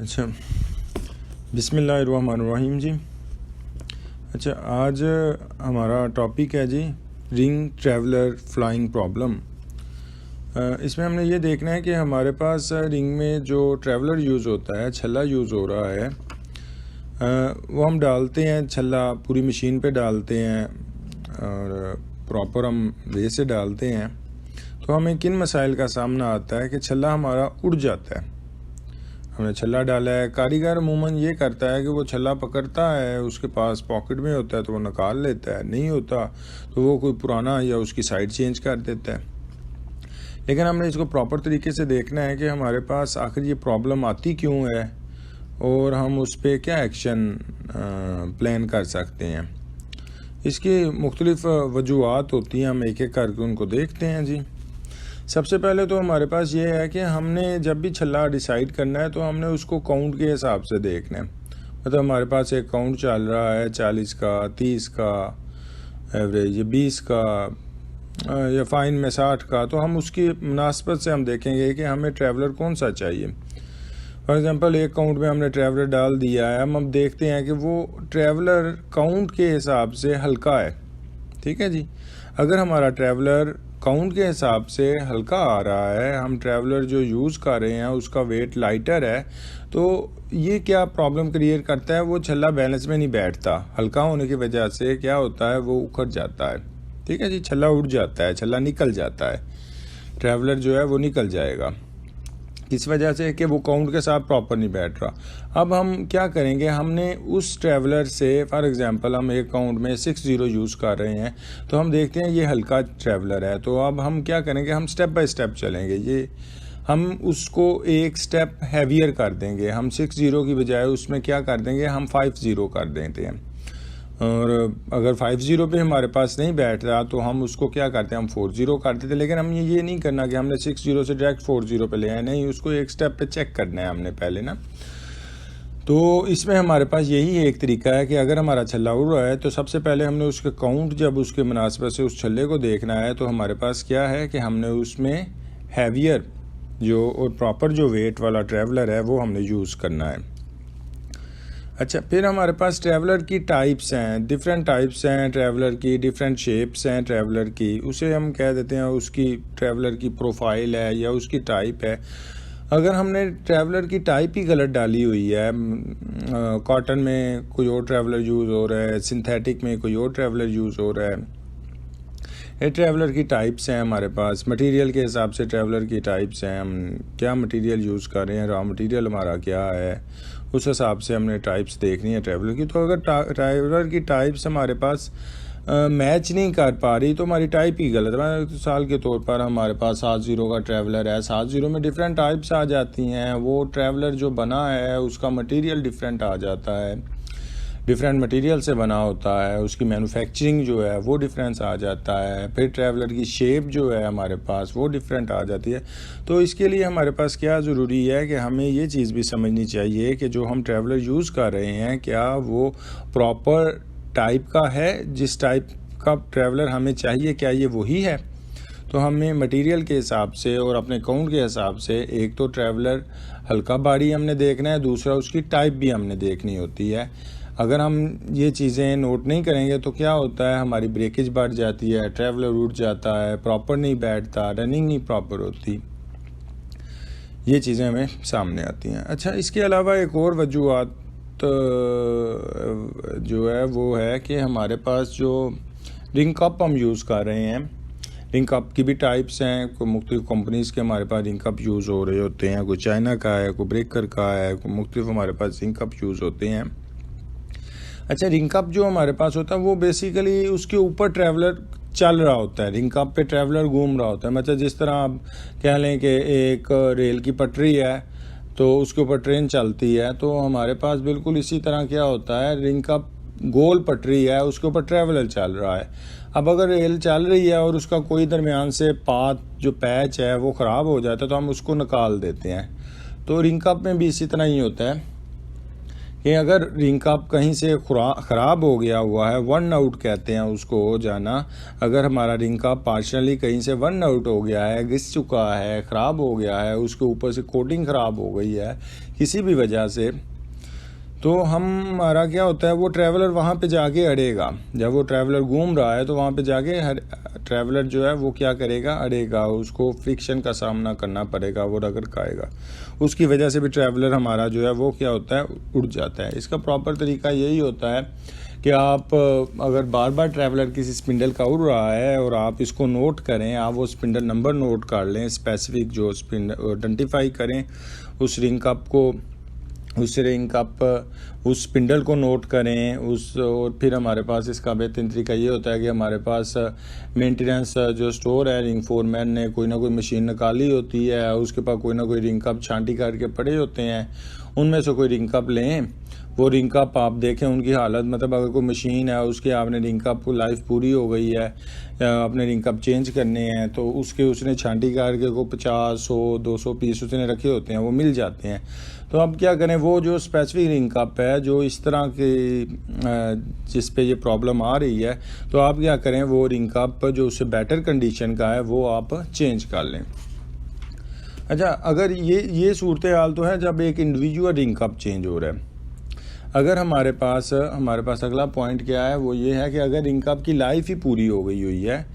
अच्छा, बिस्मिल्लाहिर्रहमानिर्रहीम जी। अच्छा, आज हमारा टॉपिक है जी रिंग ट्रैवलर फ्लाइंग प्रॉब्लम। इसमें हमने ये देखना है कि हमारे पास रिंग में जो ट्रैवलर यूज़ होता है, छल्ला यूज़ हो रहा है, वो हम डालते हैं, छल्ला पूरी मशीन पे डालते हैं और प्रॉपर हम वे से डालते हैं, तो हमें किन मसाइल का सामना आता है कि छल्ला हमारा उड़ जाता है। हमने छल्ला डाला है, कारीगर अमूमन ये करता है कि वो छल्ला पकड़ता है, उसके पास पॉकेट में होता है तो वो निकाल लेता है, नहीं होता तो वो कोई पुराना या उसकी साइड चेंज कर देता है। लेकिन हमने इसको प्रॉपर तरीके से देखना है कि हमारे पास आखिर ये प्रॉब्लम आती क्यों है और हम उस पर क्या एक्शन प्लान कर सकते हैं। इसकी मुख्तलिफ वजूहात होती हैं, हम एक एक करके उनको देखते हैं जी। सबसे पहले तो हमारे पास ये है कि हमने जब भी छल्ला डिसाइड करना है तो हमने उसको काउंट के हिसाब से देखना है। मतलब हमारे पास एक काउंट चल रहा है 40 का, 30 का एवरेज, 20 का या फाइन में 60 का, तो हम उसकी मुनासबत से हम देखेंगे कि हमें ट्रैवलर कौन सा चाहिए। फॉर एग्ज़ाम्पल एक काउंट में हमने ट्रैवलर डाल दिया है, हम अब देखते हैं कि वो ट्रैवलर काउंट के हिसाब से हल्का है, ठीक है जी। अगर हमारा ट्रैवलर काउंट के हिसाब से हल्का आ रहा है, हम ट्रैवलर जो यूज़ कर रहे हैं उसका वेट लाइटर है, तो ये क्या प्रॉब्लम क्रिएट करता है, वो छल्ला बैलेंस में नहीं बैठता। हल्का होने की वजह से क्या होता है, वो उखड़ जाता है, ठीक है जी, छल्ला उड़ जाता है, छल्ला निकल जाता है, ट्रैवलर जो है वो निकल जाएगा। इस वजह से कि वो काउंट के साथ प्रॉपर नहीं बैठ रहा। अब हम क्या करेंगे, हमने उस ट्रैवलर से फॉर एग्जांपल हम एक काउंट में 60 यूज़ कर रहे हैं, तो हम देखते हैं ये हल्का ट्रैवलर है, तो अब हम क्या करेंगे, हम स्टेप बाय स्टेप चलेंगे। ये हम उसको एक स्टेप हैवियर कर देंगे, हम 60 की बजाय उसमें क्या कर देंगे, हम 50 कर देते हैं। और अगर 50 पे हमारे पास नहीं बैठ रहा तो हम उसको क्या करते हैं, हम 40 कर देते। लेकिन हम ये नहीं करना कि हमने 60 से डायरेक्ट 40 पे ले आए, नहीं, उसको एक स्टेप पे चेक करना है हमने पहले ना। तो इसमें हमारे पास यही एक तरीका है कि अगर हमारा छल्ला उड़ रहा है तो सबसे पहले हमने उसके काउंट, जब उसके मुनासबत से उस छल्ले को देखना है, तो हमारे पास क्या है कि हमने उसमें हैवियर जो और प्रॉपर जो वेट वाला ट्रैवलर है वो हमने यूज़ करना है। अच्छा, फिर हमारे पास ट्रैवलर की टाइप्स हैं, डिफरेंट टाइप्स हैं ट्रैवलर की, डिफरेंट शेप्स हैं ट्रैवलर की, उसे हम कह देते हैं उसकी ट्रैवलर की प्रोफाइल है या उसकी टाइप है। अगर हमने ट्रैवलर की टाइप ही गलत डाली हुई है, कॉटन में कोई और ट्रैवलर यूज़ हो रहा है, सिंथेटिक में कोई और ट्रैवलर यूज़ हो रहा है, ये ट्रैवलर की टाइप्स हैं हमारे पास। मटेरियल के हिसाब से ट्रैवलर की टाइप्स हैं, हम क्या मटेरियल यूज़ कर रहे हैं, रॉ मटेरियल हमारा क्या है, उस हिसाब से हमने टाइप्स देखनी है ट्रैवलर की। तो अगर ट्रैवलर की टाइप्स हमारे पास मैच नहीं कर पा रही तो हमारी टाइप ही गलत है। तो साल के तौर पर हमारे पास 70 का ट्रैवलर है, 70 में डिफरेंट टाइप्स आ जाती हैं, वो ट्रैवलर जो बना है उसका मटेरियल डिफरेंट आ जाता है, डिफरेंट मटेरियल से बना होता है, उसकी मैन्युफैक्चरिंग जो है वो डिफरेंस आ जाता है, फिर ट्रैवलर की शेप जो है हमारे पास वो डिफरेंट आ जाती है। तो इसके लिए हमारे पास क्या ज़रूरी है कि हमें ये चीज़ भी समझनी चाहिए कि जो हम ट्रैवलर यूज़ कर रहे हैं क्या वो प्रॉपर टाइप का है, जिस टाइप का ट्रैवलर हमें चाहिए क्या ये वही है। तो हमें मटेरियल के हिसाब से और अपने काउंट के हिसाब से एक तो ट्रैवलर हल्का भारी हमने देखना है, दूसरा उसकी टाइप भी हमने देखनी होती है। अगर हम ये चीज़ें नोट नहीं करेंगे तो क्या होता है, हमारी ब्रेकेज बढ़ जाती है, ट्रैवलर उड़ जाता है, प्रॉपर नहीं बैठता, रनिंग नहीं प्रॉपर होती, ये चीज़ें हमें सामने आती हैं। अच्छा, इसके अलावा एक और वजूहत जो है वो है कि हमारे पास जो रिंग कप हम यूज़ कर रहे हैं, रिंग कप की भी टाइप्स हैं, कोई मुख्तलिफ कंपनीज़ के हमारे पास रिंग कप यूज़ हो रहे होते हैं, कोई चाइना का है, कोई ब्रेकर का है, कोई मुख्तलिफ हमारे पास रिंग कप यूज़ होते हैं। अच्छा, रिंग कप जो हमारे पास होता है वो बेसिकली उसके ऊपर ट्रैवलर चल रहा होता है, रिंग कप पे ट्रैवलर घूम रहा होता है। मतलब जिस तरह आप कह लें कि एक रेल की पटरी है तो उसके ऊपर ट्रेन चलती है, तो हमारे पास बिल्कुल इसी तरह क्या होता है, रिंग कप गोल पटरी है, उसके ऊपर ट्रैवलर चल रहा है। अब अगर रेल चल रही है और उसका कोई दरमियान से पाथ जो पैच है वो ख़राब हो जाता है तो हम उसको निकाल देते हैं। तो रिंग कप में भी इसी तरह ही होता है कि अगर रिंग कप कहीं से ख़राब हो गया हुआ है, वन आउट कहते हैं उसको जाना, अगर हमारा रिंग कप पार्शली कहीं से वन आउट हो गया है, घिस चुका है, ख़राब हो गया है, उसके ऊपर से कोटिंग ख़राब हो गई है किसी भी वजह से, तो हमारा क्या होता है, वो ट्रैवलर वहाँ पे जाके अड़ेगा। जब वो ट्रैवलर घूम रहा है तो वहाँ पे जाके हर ट्रैवलर जो है वो क्या करेगा, अड़ेगा, उसको फ्रिक्शन का सामना करना पड़ेगा, वो रगड़ खाएगा, उसकी वजह से भी ट्रैवलर हमारा जो है वो क्या होता है, उड़ जाता है। इसका प्रॉपर तरीका यही होता है कि आप अगर बार बार ट्रैवलर किसी स्पिंडल का उड़ रहा है और आप इसको नोट करें, आप वो स्पिंडल नंबर नोट कर लें, स्पेसिफिक जो स्पिंडल आइडेंटिफाई करें उस रिंग कप को, उस रिंग कप उस स्पिंडल को नोट करें और फिर हमारे पास इसका बेहतरीन तरीका ये होता है कि हमारे पास मेंटेनेंस जो स्टोर है, रिंग फोरमैन ने कोई ना कोई मशीन निकाली होती है, उसके पास कोई ना कोई रिंग कप छांटी करके पड़े होते हैं, उनमें से कोई रिंग कप लें, वो रिंग कप आप देखें उनकी हालत, मतलब अगर कोई मशीन है उसकी आपने रिंग कप लाइफ पूरी हो गई है, अपने रिंग कप चेंज करने हैं, तो उसने छांटी करके को 50, 100, 200 पीस उसने रखे होते हैं, वो मिल जाते हैं। तो अब क्या करें, वो जो स्पेसिफिक रिंग कप है जो इस तरह के जिस पे ये प्रॉब्लम आ रही है, तो आप क्या करें, वो रिंग कप जो उससे बेटर कंडीशन का है वो आप चेंज कर लें। अच्छा, अगर ये सूरत हाल तो है जब एक इंडिविजुअल रिंग कप चेंज हो रहा है। अगर हमारे पास अगला पॉइंट क्या है, वो ये है कि अगर रिंग कप की लाइफ ही पूरी हो गई हुई है,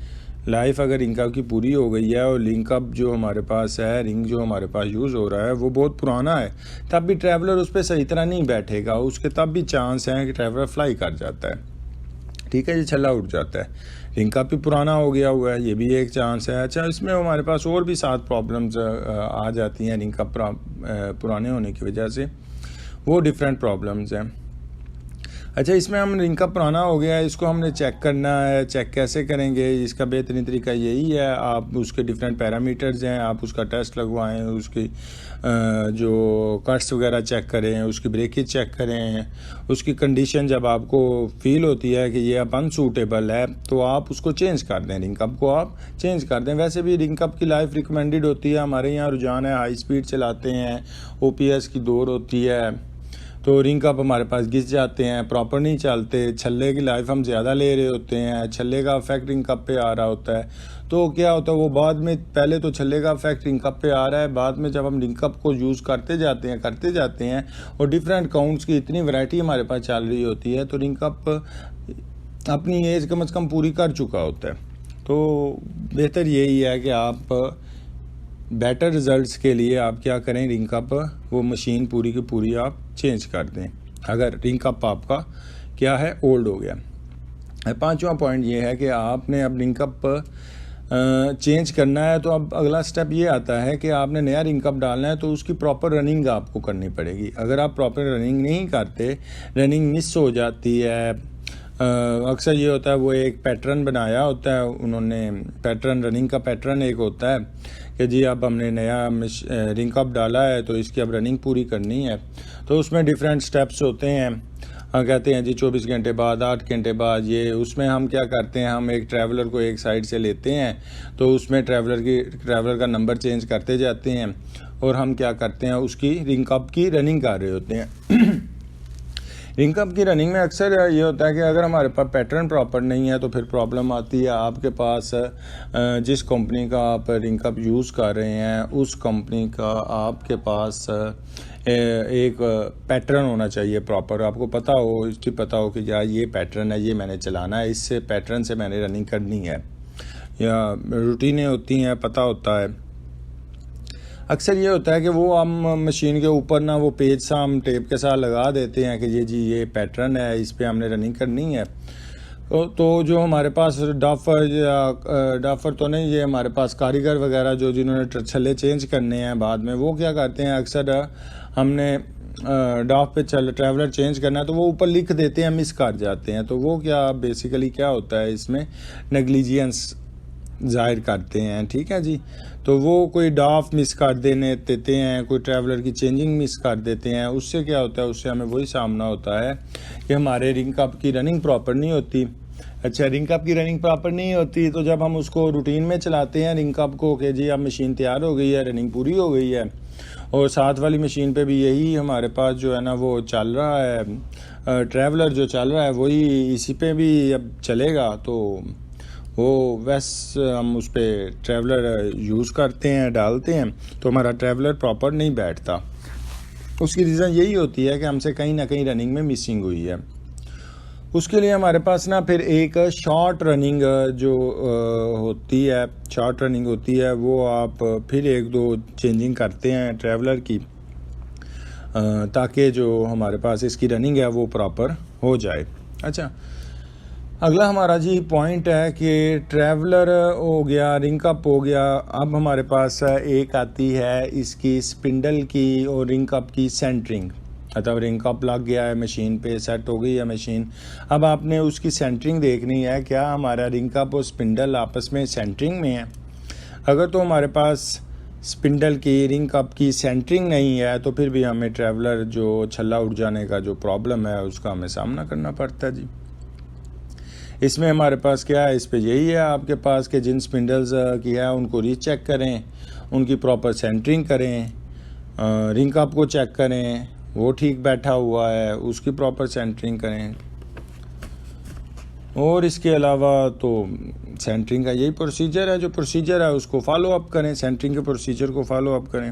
लाइफ अगर रिंग कप की पूरी हो गई है और रिंग कप जो हमारे पास है, रिंग जो हमारे पास यूज़ हो रहा है वो बहुत पुराना है, तब भी ट्रैवलर उस पर सही तरह नहीं बैठेगा, उसके तब भी चांस है कि ट्रैवलर फ्लाई कर जाता है, ठीक है, ये छल्ला उठ जाता है, रिंग कप भी पुराना हो गया हुआ है, ये भी एक चांस है। अच्छा, इसमें हमारे पास और भी 7 प्रॉब्लम्स आ जाती हैं रिंग कप पुराने होने की वजह से, वो डिफरेंट प्रॉब्लम्स हैं। अच्छा, इसमें हम रिंग कप पुराना हो गया है, इसको हमने चेक करना है, चेक कैसे करेंगे, इसका बेहतरीन तरीका यही है, आप उसके डिफरेंट पैरामीटर्स हैं, आप उसका टेस्ट लगवाएं, उसकी जो कट्स वगैरह चेक करें, उसकी ब्रेकेज चेक करें, उसकी कंडीशन जब आपको फील होती है कि ये अब अनसूटेबल है तो आप उसको चेंज कर दें, रिंग कप को आप चेंज कर दें। वैसे भी रिंग कप की लाइफ रिकमेंडेड होती है, हमारे यहाँ रुझान है हाई स्पीड चलाते हैं, OPS की दौर होती है, तो रिंग कप हमारे पास घिस जाते हैं, प्रॉपर नहीं चलते, छल्ले की लाइफ हम ज़्यादा ले रहे होते हैं, छल्ले का इफेक्ट रिंग कप पे आ रहा होता है, तो क्या होता है वो बाद में, पहले तो छल्ले का इफेक्ट रिंग कप पे आ रहा है, बाद में जब हम रिंग कप को यूज़ करते जाते हैं और डिफरेंट काउंट्स की इतनी वैरायटी हमारे पास चल रही होती है, तो रिंग कप अपनी एज कम से कम पूरी कर चुका होता है। तो बेहतर यही है कि आप बेटर रिजल्ट्स के लिए आप क्या करें, रिंग कप वो मशीन पूरी की पूरी आप चेंज कर दें अगर रिंग कप आपका क्या है, ओल्ड हो गया। 5वां पॉइंट ये है कि आपने अब रिंग कप चेंज करना है, तो अब अगला स्टेप ये आता है कि आपने नया रिंग कप डालना है, तो उसकी प्रॉपर रनिंग आपको करनी पड़ेगी। अगर आप प्रॉपर रनिंग नहीं करते, रनिंग मिस हो जाती है, अक्सर ये होता है वो एक पैटर्न बनाया होता है उन्होंने, पैटर्न रनिंग का पैटर्न एक होता है कि जी अब हमने नया रिंग कप डाला है तो इसकी अब रनिंग पूरी करनी है, तो उसमें डिफरेंट स्टेप्स होते हैं। कहते हैं जी 24 घंटे बाद, 8 घंटे बाद, ये उसमें हम क्या करते हैं, हम एक ट्रैवलर को एक साइड से लेते हैं, तो उसमें ट्रैवलर का नंबर चेंज करते जाते हैं और हम क्या करते हैं, उसकी रिंग कप की रनिंग कर रहे होते हैं। रिंग कप की रनिंग में अक्सर ये होता है कि अगर हमारे पास पैटर्न प्रॉपर नहीं है तो फिर प्रॉब्लम आती है। आपके पास जिस कंपनी का आप रिंग कप यूज़ कर रहे हैं उस कंपनी का आपके पास एक पैटर्न होना चाहिए प्रॉपर, आपको पता हो, इसकी पता हो कि यार ये पैटर्न है, ये मैंने चलाना है, इससे पैटर्न से मैंने रनिंग करनी है, या रूटीनें होती हैं, पता होता है। अक्सर ये होता है कि वो हम मशीन के ऊपर ना वो पेज सा हम टेप के साथ लगा देते हैं कि ये पैटर्न है, इस पे हमने रनिंग करनी है। तो जो हमारे पास डाफर तो नहीं, ये हमारे पास कारीगर वगैरह जो जिन्होंने छल्ले चेंज करने हैं बाद में, वो क्या करते हैं, अक्सर हमने डाफ पे ट्रैवलर चेंज करना है तो वो ऊपर लिख देते हैं, मिस कर जाते हैं। तो वो क्या बेसिकली क्या होता है, इसमें नेग्लिजियंस जाहिर करते हैं, ठीक है जी। तो वो कोई डाफ मिस कर देते हैं, कोई ट्रैवलर की चेंजिंग मिस कर देते हैं, उससे क्या होता है, उससे हमें वही सामना होता है कि हमारे रिंग कप की रनिंग प्रॉपर नहीं होती। अच्छा, रिंग कप की रनिंग प्रॉपर नहीं होती तो जब हम उसको रूटीन में चलाते हैं रिंग कप को कि जी अब मशीन तैयार हो गई है, रनिंग पूरी हो गई है, और साथ वाली मशीन पे भी यही हमारे पास जो है ना वो चल रहा है, ट्रैवलर जो चल रहा है वही इसी पे भी अब चलेगा। तो वो वैसे हम उस पर ट्रैवलर यूज़ करते हैं, डालते हैं, तो हमारा ट्रैवलर प्रॉपर नहीं बैठता। उसकी रीज़न यही होती है कि हमसे कहीं ना कहीं रनिंग में मिसिंग हुई है। उसके लिए हमारे पास ना फिर एक शॉर्ट रनिंग जो होती है, शॉर्ट रनिंग होती है, वो आप फिर एक दो चेंजिंग करते हैं ट्रैवलर की, ताकि जो हमारे पास इसकी रनिंग है वो प्रॉपर हो जाए। अच्छा, अगला हमारा जी पॉइंट है कि ट्रैवलर हो गया, रिंग कप हो गया। अब हमारे पास एक आती है इसकी स्पिंडल की और रिंग कप की सेंटरिंग। मतलब रिंग कप लग गया है मशीन पे, सेट हो गई है मशीन, अब आपने उसकी सेंटरिंग देखनी है, क्या हमारा रिंग कप और स्पिंडल आपस में सेंटरिंग में है। अगर तो हमारे पास स्पिंडल की, रिंग कप की सेंटरिंग नहीं है तो फिर भी हमें ट्रैवलर जो छल्ला उड़ जाने का जो प्रॉब्लम है उसका हमें सामना करना पड़ता है जी। इसमें हमारे पास क्या है, इस पे यही है आपके पास कि जिन स्पिंडल्स की है उनको रीचेक करें, उनकी प्रॉपर सेंटरिंग करें, रिंग कप को चेक करें वो ठीक बैठा हुआ है, उसकी प्रॉपर सेंटरिंग करें। और इसके अलावा तो सेंटरिंग का यही प्रोसीजर है, जो प्रोसीजर है उसको फॉलो अप करें, सेंटरिंग के प्रोसीजर को फॉलो अप करें।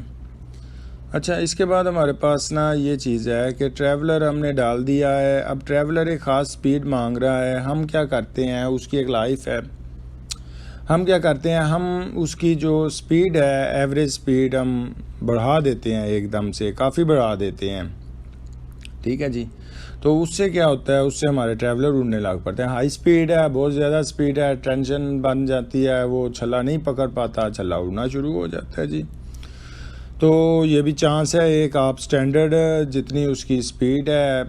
अच्छा, इसके बाद हमारे पास ना ये चीज़ है कि ट्रैवलर हमने डाल दिया है, अब ट्रैवलर एक ख़ास स्पीड मांग रहा है। हम क्या करते हैं, उसकी एक लाइफ है, हम क्या करते हैं, हम उसकी जो स्पीड है, एवरेज स्पीड हम बढ़ा देते हैं, एकदम से काफ़ी बढ़ा देते हैं। ठीक है जी, तो उससे क्या होता है, उससे हमारे ट्रैवलर उड़ने लग पड़ते हैं। हाई स्पीड है, बहुत ज़्यादा स्पीड है, टेंशन बन जाती है, वो छल्ला नहीं पकड़ पाता, छल्ला उड़ना शुरू हो जाता है जी। तो ये भी चांस है एक, आप स्टैंडर्ड जितनी उसकी स्पीड है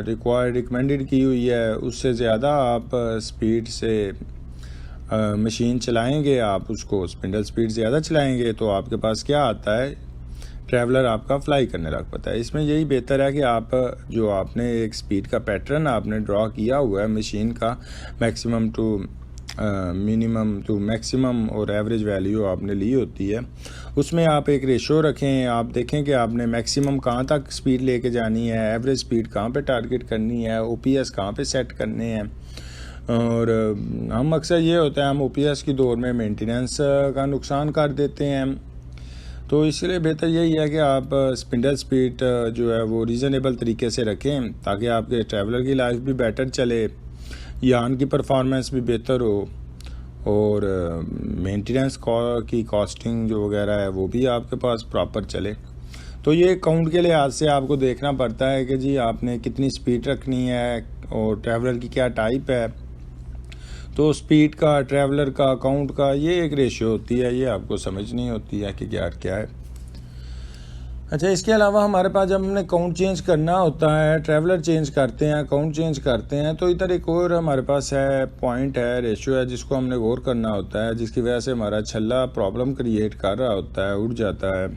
रिकमेंडेड की हुई है उससे ज़्यादा आप स्पीड से मशीन चलाएंगे, आप उसको स्पिंडल स्पीड ज़्यादा चलाएंगे तो आपके पास क्या आता है, ट्रैवलर आपका फ्लाई करने लग पता है। इसमें यही बेहतर है कि आप जो आपने एक स्पीड का पैटर्न आपने ड्रॉ किया हुआ है मशीन का, maximum to minimum to maximum और एवरेज वैल्यू आपने ली होती है, उसमें आप एक रेशो रखें। आप देखें कि आपने मैक्सिमम कहाँ तक स्पीड लेके जानी है, एवरेज स्पीड कहाँ पे टारगेट करनी है, ओपीएस कहाँ पे सेट करने हैं। और हम अक्सर ये होता है हम ओपीएस की दौर में मेंटेनेंस का नुकसान कर देते हैं, तो इसलिए बेहतर यही है कि आप स्पिंडल स्पीड जो है वो रीज़नेबल तरीके से रखें ताकि आपके ट्रैवलर की लाइफ भी बेटर चले, यान की परफॉर्मेंस भी बेहतर हो और मेंटेनेंस की कॉस्टिंग जो वगैरह है वो भी आपके पास प्रॉपर चले। तो ये काउंट के लिहाज से आपको देखना पड़ता है कि जी आपने कितनी स्पीड रखनी है और ट्रैवलर की क्या टाइप है। तो स्पीड का, ट्रैवलर का, काउंट का ये एक रेशियो होती है, ये आपको समझनी होती है कि क्या है। अच्छा, इसके अलावा हमारे पास जब हमने काउंट चेंज करना होता है, ट्रैवलर चेंज करते हैं, काउंट चेंज करते हैं, तो इधर एक और हमारे पास है पॉइंट है, रेशियो है, जिसको हमने गौर करना होता है, जिसकी वजह से हमारा छल्ला प्रॉब्लम क्रिएट कर रहा होता है, उड़ जाता है।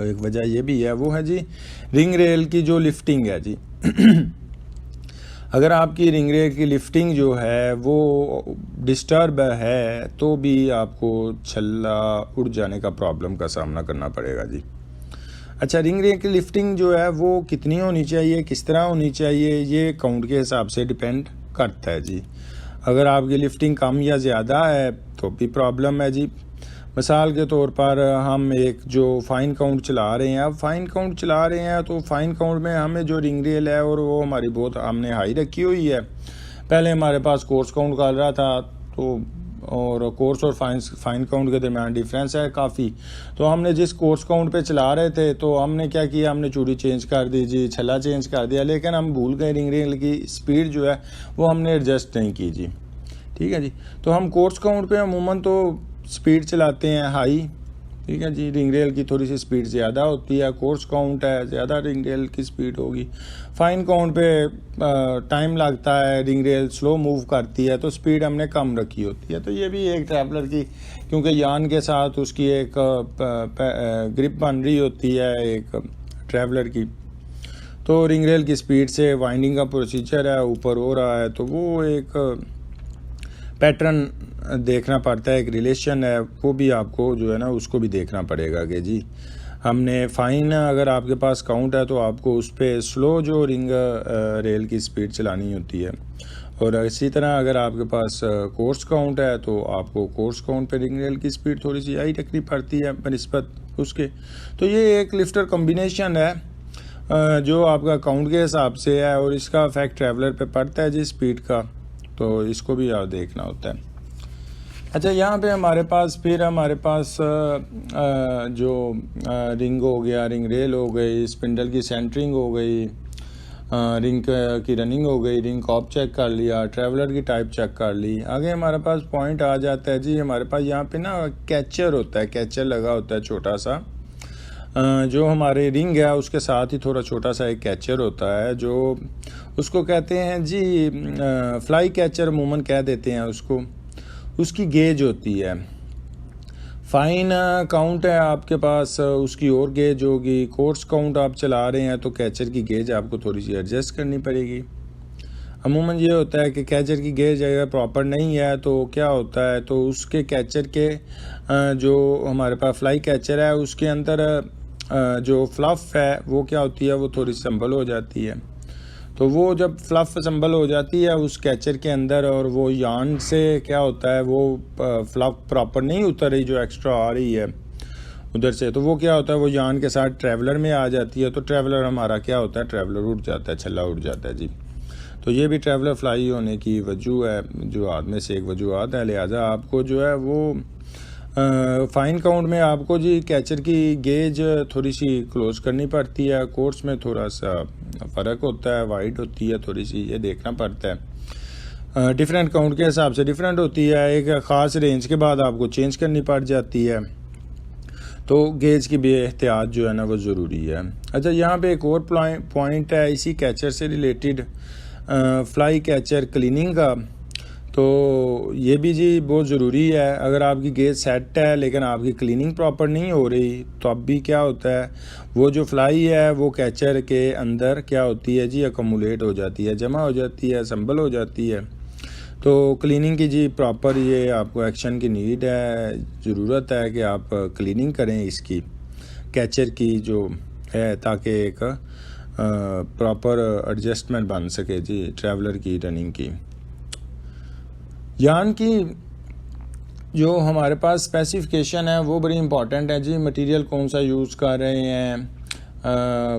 एक वजह ये भी है, वो है जी रिंग रेल की जो लिफ्टिंग है जी। अगर आपकी रिंग रेल की लिफ्टिंग जो है वो डिस्टर्ब है तो भी आपको छल्ला उड़ जाने का प्रॉब्लम का सामना करना पड़ेगा जी। अच्छा, रिंग रेल की लिफ्टिंग जो है वो कितनी होनी चाहिए, किस तरह होनी चाहिए, ये काउंट के हिसाब से डिपेंड करता है जी। अगर आपकी लिफ्टिंग कम या ज़्यादा है तो भी प्रॉब्लम है जी। मिसाल के तौर पर हम एक जो फाइन काउंट चला रहे हैं, अब फाइन काउंट चला रहे हैं तो फाइन काउंट में हमें जो रिंग रेल है और वो हमारी बहुत हमने हाई रखी हुई है। पहले हमारे पास कोर्स काउंट कर रहा था तो, और कोर्स और फाइन काउंट के दरम्यान डिफरेंस है काफ़ी, तो हमने जिस कोर्स काउंट पे चला रहे थे तो हमने क्या किया, हमने चूड़ी चेंज कर दी जी, छल्ला चेंज कर दिया, लेकिन हम भूल गए रिंग रेल की स्पीड जो है वो हमने एडजस्ट नहीं की जी। ठीक है जी, तो हम कोर्स काउंट पे अमूमन तो स्पीड चलाते हैं हाई। ठीक है जी, रिंग रेल की थोड़ी सी स्पीड ज़्यादा होती है, कोर्स काउंट है ज़्यादा रिंग रेल की स्पीड होगी। फाइन काउंट पे टाइम लगता है, रिंग रेल स्लो मूव करती है तो स्पीड हमने कम रखी होती है। तो ये भी एक ट्रैवलर की, क्योंकि यान के साथ उसकी एक ग्रिप बन रही होती है एक ट्रैवलर की, तो रिंग रेल की स्पीड से वाइंडिंग का प्रोसीजर है ऊपर हो रहा है, तो वो एक पैटर्न देखना पड़ता है, एक रिलेशन है, वो भी आपको जो है ना उसको भी देखना पड़ेगा कि जी हमने फ़ाइन अगर आपके पास काउंट है तो आपको उस पर स्लो जो रिंग रेल की स्पीड चलानी होती है, और इसी तरह अगर आपके पास कोर्स काउंट है तो आपको कोर्स काउंट पे रिंग रेल की स्पीड थोड़ी सी हाई रखनी पड़ती है बनिस्बत उसके। तो ये एक लिफ्टर कॉम्बिनेशन है जो आपका काउंट के हिसाब से है, और इसका इफेक्ट ट्रैवलर पे पड़ता है जी स्पीड का, तो इसको भी आप देखना होता है। अच्छा, यहाँ पे हमारे पास जो रिंग हो गया, रिंग रेल हो गई, स्पिंडल की सेंटरिंग हो गई, रिंग की रनिंग हो गई, रिंग कॉप चेक कर लिया, ट्रैवलर की टाइप चेक कर ली। आगे हमारे पास पॉइंट आ जाता है जी, हमारे पास यहाँ पे ना कैचर होता है, कैचर लगा होता है छोटा सा, जो हमारे रिंग है उसके साथ ही थोड़ा छोटा सा एक कैचर होता है, जो उसको कहते हैं जी फ्लाई कैचर अमूमन कह देते हैं उसको। उसकी गेज होती है, फाइन काउंट है आपके पास, उसकी और गेज होगी। कोर्स काउंट आप चला रहे हैं तो कैचर की गेज आपको थोड़ी सी एडजस्ट करनी पड़ेगी। अमूमन ये होता है कि कैचर की गेज अगर प्रॉपर नहीं है तो क्या होता है, तो उसके कैचर के जो हमारे पास फ्लाई कैचर है उसके अंदर जो फ्लफ है वो क्या होती है, वो थोड़ी संभल हो जाती है। तो वो जब फ्लफ संभल हो जाती है उस कैचर के अंदर, और वो यान से क्या होता है, वो फ्लफ प्रॉपर नहीं उतर रही जो एक्स्ट्रा आ रही है उधर से, तो वो क्या होता है, वो यान के साथ ट्रैवलर में आ जाती है। तो ट्रैवलर हमारा क्या होता है, ट्रैवलर उड़ जाता है, छल्ला उड़ जाता है जी। तो ये भी ट्रैवलर फ्लाई होने की वजह है, जो आदमी से एक वजूहत है। लिहाजा आपको जो है वो फाइन काउंट में आपको जी कैचर की गेज थोड़ी सी क्लोज करनी पड़ती है। कोर्स में थोड़ा सा फ़र्क होता है, वाइड होती है थोड़ी सी, ये देखना पड़ता है। डिफरेंट काउंट के हिसाब से डिफरेंट होती है, एक ख़ास रेंज के बाद आपको चेंज करनी पड़ जाती है। तो गेज की भी एहतियात जो है ना वो ज़रूरी है। अच्छा, यहाँ पे एक और पॉइंट है इसी कैचर से रिलेटेड, फ्लाई कैचर क्लीनिंग का। तो ये भी जी बहुत ज़रूरी है। अगर आपकी गेज सेट है लेकिन आपकी क्लीनिंग प्रॉपर नहीं हो रही तो अब भी क्या होता है, वो जो फ्लाई है वो कैचर के अंदर क्या होती है जी, अकोमुलेट हो जाती है, जमा हो जाती है, संभल हो जाती है। तो क्लीनिंग की जी प्रॉपर ये आपको एक्शन की नीड है, ज़रूरत है कि आप क्लीनिंग करें इसकी कैचर की जो है, ताकि एक प्रॉपर एडजस्टमेंट बन सके जी ट्रैवलर की रनिंग की। यान की जो हमारे पास स्पेसिफिकेशन है वो बड़ी इंपॉर्टेंट है जी। मटेरियल कौन सा यूज़ कर रहे हैं,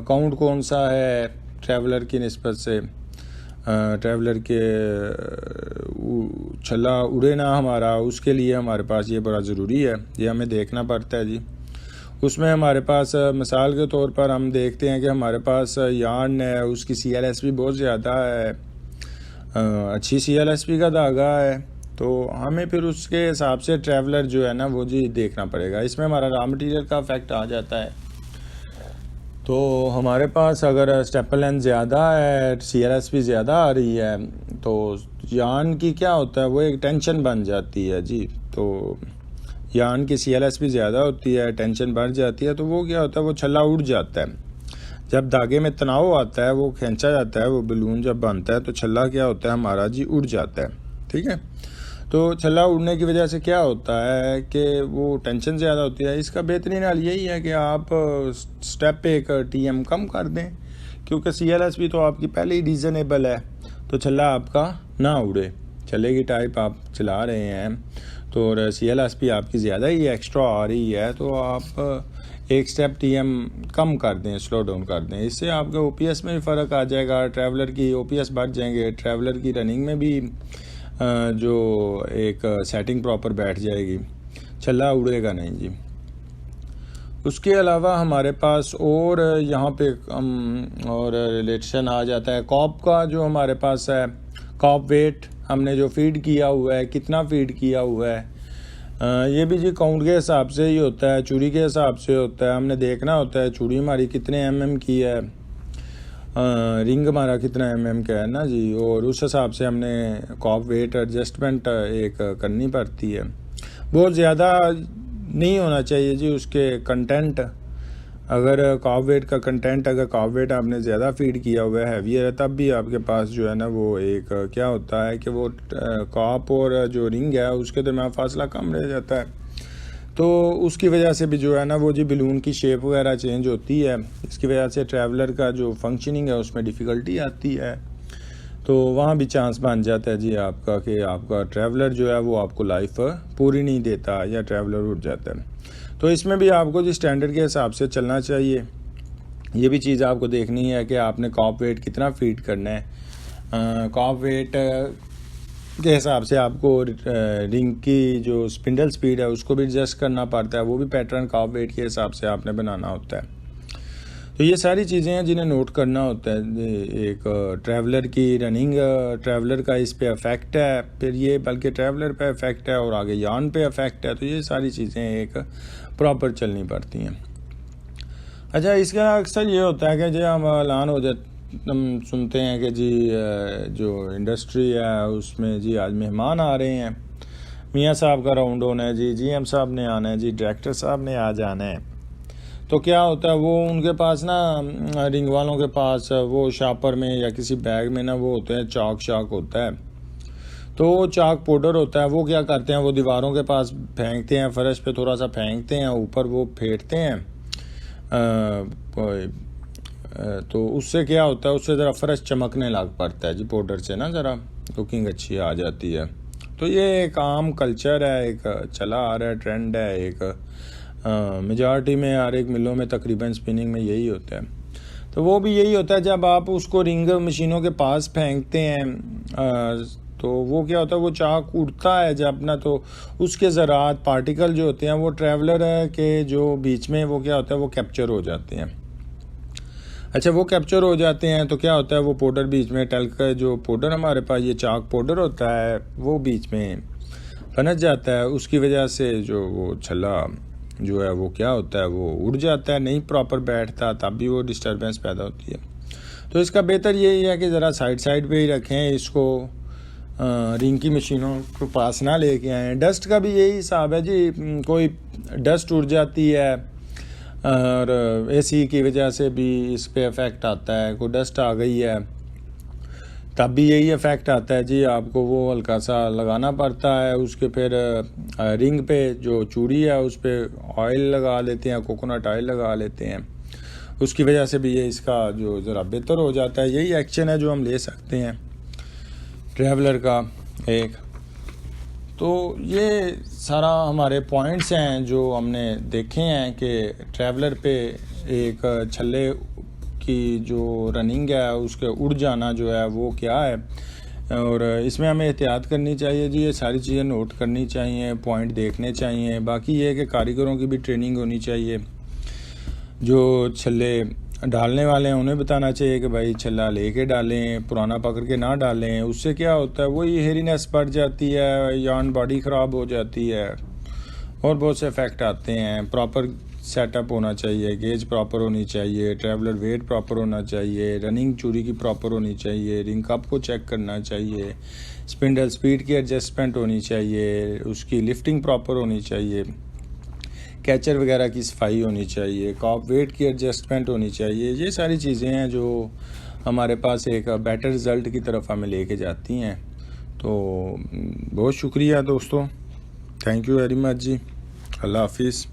काउंट कौन सा है ट्रैवलर की निस्बत से, ट्रैवलर के छल्ला उड़े ना हमारा, उसके लिए हमारे पास ये बड़ा ज़रूरी है, ये हमें देखना पड़ता है जी। उसमें हमारे पास मिसाल के तौर पर हम देखते हैं कि हमारे पास यान है, उसकी CLSP बहुत ज़्यादा है, अच्छी CLSP का धागा है, तो हमें फिर उसके हिसाब से ट्रैवलर जो है ना वो जी देखना पड़ेगा। इसमें हमारा रॉ मटेरियल का इफेक्ट आ जाता है। तो हमारे पास अगर स्टेपल लेंथ ज़्यादा है, CLSP ज़्यादा आ रही है, तो यान की क्या होता है, वो एक टेंशन बन जाती है जी। तो यान की CLSP ज़्यादा होती है, टेंशन बढ़ जाती है, तो वो क्या होता है, वो छल्ला उड़ जाता है। जब धागे में तनाव आता है, वो खींचा जाता है, वो बलून जब बनता है तो छल्ला क्या होता है हमारा जी उड़ जाता है, ठीक है। तो छल्ला उड़ने की वजह से क्या होता है कि वो टेंशन ज़्यादा होती है। इसका बेहतरीन हाल यही है कि आप स्टेप पे एक TM कम कर दें, क्योंकि CLSP तो आपकी पहले ही रीज़नेबल है, तो छल्ला आपका ना उड़े। छल्ले की टाइप आप चला रहे हैं तो और CLSP आपकी ज़्यादा ही एक्स्ट्रा आ रही है, तो आप एक स्टेप TM कम कर दें, स्लो डाउन कर दें। इससे आपके OPS में भी फ़र्क आ जाएगा, ट्रैवलर की OPS बढ़ जाएंगे, ट्रैवलर की रनिंग में भी जो एक सेटिंग प्रॉपर बैठ जाएगी, छल्ला उड़ेगा नहीं जी। उसके अलावा हमारे पास और यहाँ पे और रिलेशन आ जाता है कॉप का, जो हमारे पास है कॉप वेट, हमने जो फीड किया हुआ है, कितना फीड किया हुआ है, ये भी जी काउंट के हिसाब से ही होता है, चूड़ी के हिसाब से होता है। हमने देखना होता है चूड़ी हमारी कितने mm की है, रिंग हमारा कितना mm का है ना जी, और उस हिसाब से हमने कॉप वेट एडजस्टमेंट एक करनी पड़ती है। बहुत ज़्यादा नहीं होना चाहिए जी उसके कंटेंट। अगर कॉप वेट का कंटेंट, अगर कॉप वेट आपने ज़्यादा फीड किया हुआ है, हैवियर है, तब भी आपके पास जो है ना वो एक क्या होता है कि वो कॉप और जो रिंग है उसके दरमियान फासला कम रह जाता है। तो उसकी वजह से भी जो है ना वो जी बलून की शेप वगैरह चेंज होती है। इसकी वजह से ट्रैवलर का जो फंक्शनिंग है उसमें डिफ़िकल्टी आती है। तो वहाँ भी चांस बन जाता है जी आपका कि आपका ट्रैवलर जो है वो आपको लाइफ पूरी नहीं देता या ट्रैवलर उठ जाता है। तो इसमें भी आपको जी स्टैंडर्ड के हिसाब से चलना चाहिए। ये भी चीज़ आपको देखनी है कि आपने कॉप वेट कितना फीड करना है। कॉप वेट के हिसाब से आपको रिंग की जो स्पिंडल स्पीड है उसको भी एडजस्ट करना पड़ता है, वो भी पैटर्न कॉप वेट के हिसाब से आपने बनाना होता है। तो ये सारी चीज़ें हैं जिन्हें नोट करना होता है। एक ट्रैवलर की रनिंग, ट्रैवलर का इस पे अफेक्ट है, फिर ये बल्कि ट्रैवलर पे अफेक्ट है और आगे यान पे अफेक्ट है। तो ये सारी चीज़ें एक प्रॉपर चलनी पड़ती हैं। अच्छा, इसका अक्सर ये होता है कि जो हम ऐलान हो जाए, हम सुनते हैं कि जी जो इंडस्ट्री है उसमें जी आज मेहमान आ रहे हैं, मियाँ साहब का राउंड होना है, जी जीएम साहब ने आना है, जी डायरेक्टर साहब ने आ जाना है। तो क्या होता है वो उनके पास ना रिंग वालों के पास वो शापर में या किसी बैग में ना वो होते हैं चाक शाक होता है। तो वो चाक पाउडर होता है, वो क्या करते हैं वो दीवारों के पास फेंकते हैं, फर्श पे थोड़ा सा फेंकते हैं, ऊपर वो फेंटते हैं। तो उससे क्या होता है, उससे ज़रा फर्श चमकने लग पड़ता है जी, पाउडर से ना ज़रा लुकिंग अच्छी आ जाती है। तो ये एक आम कल्चर है, एक चला आ रहा है, ट्रेंड है, एक मेजॉरिटी में हर एक मिलों में तकरीबन स्पिनिंग में यही होता है। तो वो भी यही होता है, जब आप उसको रिंग मशीनों के पास फेंकते हैं तो वो क्या होता है वो चाक उड़ता है जब ना, तो उसके ज़रात पार्टिकल जो होते हैं वो ट्रैवलर के जो बीच में वो क्या होता है वो कैप्चर हो जाते हैं। अच्छा, वो कैप्चर हो जाते हैं तो क्या होता है वो पाउडर बीच में टल कर, जो पाउडर हमारे पास ये चाक पाउडर होता है वो बीच में फनस जाता है। उसकी वजह से जो वो छल्ला जो है वो क्या होता है वो उड़ जाता है, नहीं प्रॉपर बैठता, तब भी वो डिस्टर्बेंस पैदा होती है। तो इसका बेहतर यही है कि ज़रा साइड पे ही रखें इसको, रिंग की मशीनों को पास ना लेके आएँ। डस्ट का भी यही हिसाब है जी, कोई डस्ट उड़ जाती है और एसी की वजह से भी इस पे इफ़ेक्ट आता है, कोई डस्ट आ गई है तब भी यही इफ़ेक्ट आता है जी, आपको वो हल्का सा लगाना पड़ता है। उसके फिर रिंग पे जो चूड़ी है उस पर ऑयल लगा लेते हैं, कोकोनट ऑयल लगा लेते हैं, उसकी वजह से भी ये इसका जो ज़रा बेहतर हो जाता है। यही एक्शन है जो हम ले सकते हैं ट्रैवलर का एक। तो ये सारा हमारे पॉइंट्स हैं जो हमने देखे हैं कि ट्रैवलर पे एक छल्ले की जो रनिंग है उसके उड़ जाना जो है वो क्या है, और इसमें हमें एहतियात करनी चाहिए जी। ये सारी चीज़ें नोट करनी चाहिए, पॉइंट देखने चाहिए। बाकी ये है कि कारीगरों की भी ट्रेनिंग होनी चाहिए, जो छल्ले डालने वाले हैं उन्हें बताना चाहिए कि भाई छल्ला लेके डालें, पुराना पकड़ के ना डालें। उससे क्या होता है वही हेरीनेस बढ़ जाती है, यान बॉडी ख़राब हो जाती है और बहुत से इफ़ेक्ट आते हैं। प्रॉपर सेटअप होना चाहिए, गेज प्रॉपर होनी चाहिए, ट्रैवलर वेट प्रॉपर होना चाहिए, रनिंग चूड़ी की प्रॉपर होनी चाहिए, रिंग कप को चेक करना चाहिए, स्पिंडल स्पीड की एडजस्टमेंट होनी चाहिए, उसकी लिफ्टिंग प्रॉपर होनी चाहिए, कैचर वगैरह की सफाई होनी चाहिए, कॉप वेट की एडजस्टमेंट होनी चाहिए। ये सारी चीज़ें हैं जो हमारे पास एक बेटर रिज़ल्ट की तरफ हमें लेके जाती हैं। तो बहुत शुक्रिया दोस्तों, थैंक यू वेरी मच जी, अल्लाह हाफिज़।